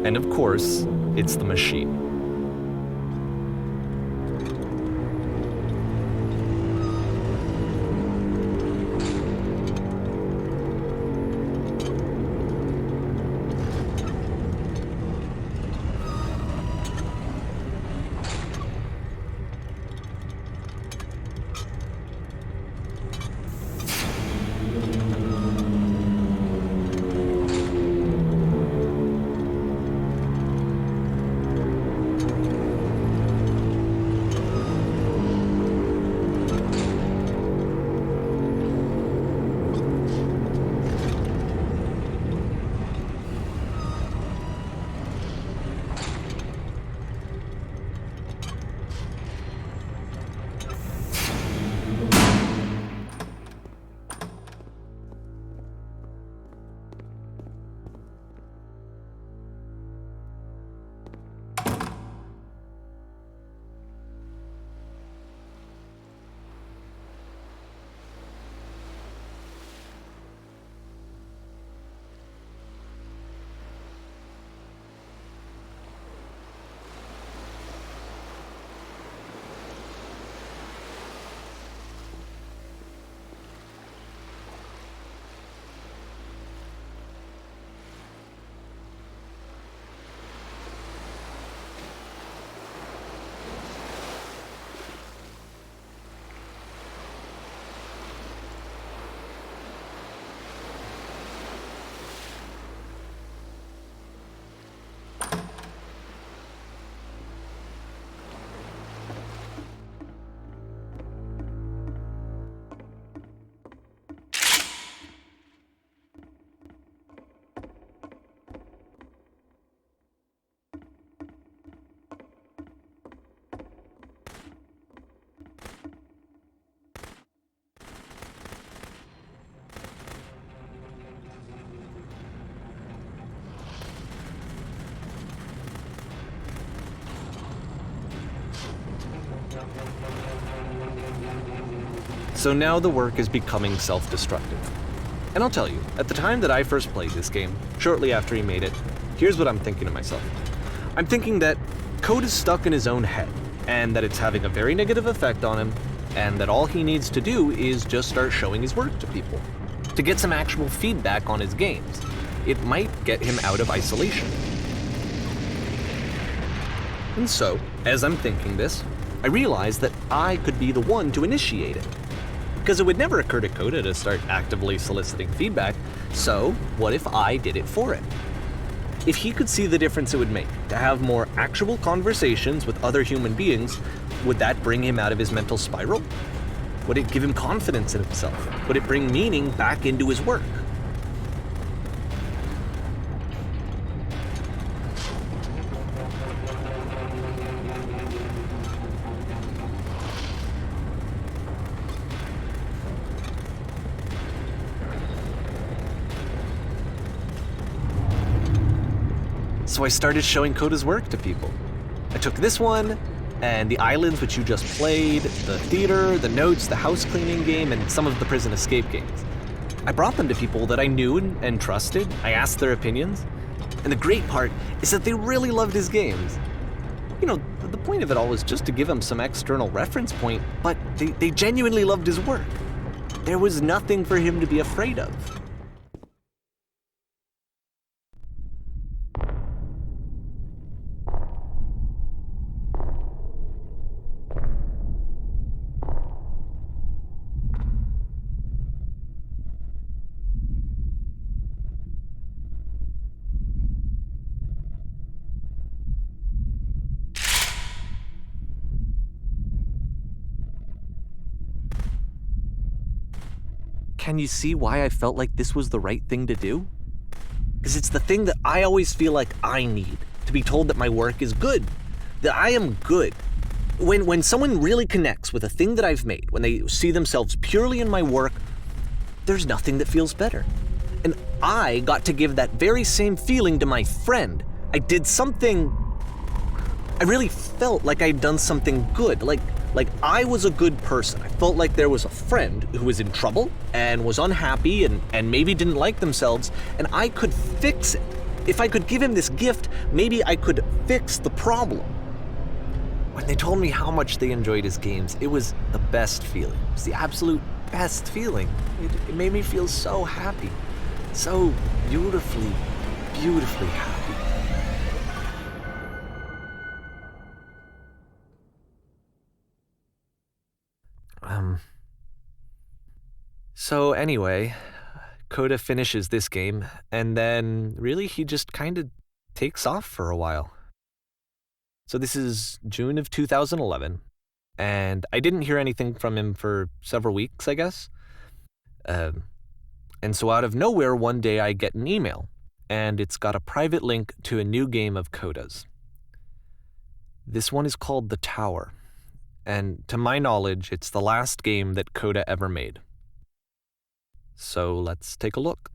And of course, it's the machine. So now the work is becoming self-destructive. And I'll tell you, at the time that I first played this game, shortly after he made it, here's what I'm thinking to myself. I'm thinking that Code is stuck in his own head, and that it's having a very negative effect on him, and that all he needs to do is just start showing his work to people, to get some actual feedback on his games. It might get him out of isolation. And so, as I'm thinking this, I realize that I could be the one to initiate it. Because it would never occur to Coda to start actively soliciting feedback, so what if I did it for him? If he could see the difference it would make to have more actual conversations with other human beings, would that bring him out of his mental spiral? Would it give him confidence in himself? Would it bring meaning back into his work? So I started showing Coda's work to people. I took this one, and the islands which you just played, the theater, the notes, the house cleaning game, and some of the prison escape games. I brought them to people that I knew and trusted. I asked their opinions. And the great part is that they really loved his games. You know, the point of it all was just to give him some external reference point, but they genuinely loved his work. There was nothing for him to be afraid of. Can you see why I felt like this was the right thing to do? Because it's the thing that I always feel like I need, to be told that my work is good, that I am good. When someone really connects with a thing that I've made, when they see themselves purely in my work, there's nothing that feels better. And I got to give that very same feeling to my friend. I did something, I really felt like I'd done something good, like I was a good person. I felt like there was a friend who was in trouble and was unhappy and maybe didn't like themselves, and I could fix it. If I could give him this gift, maybe I could fix the problem. When they told me how much they enjoyed his games, it was the best feeling. It was the absolute best feeling. It made me feel so happy. So beautifully, beautifully happy. So anyway, Coda finishes this game, and then really he just kind of takes off for a while. So this is June of 2011, and I didn't hear anything from him for several weeks, I guess. And so out of nowhere, one day I get an email, and it's got a private link to a new game of Coda's. This one is called The Tower, and to my knowledge, it's the last game that Coda ever made. So let's take a look.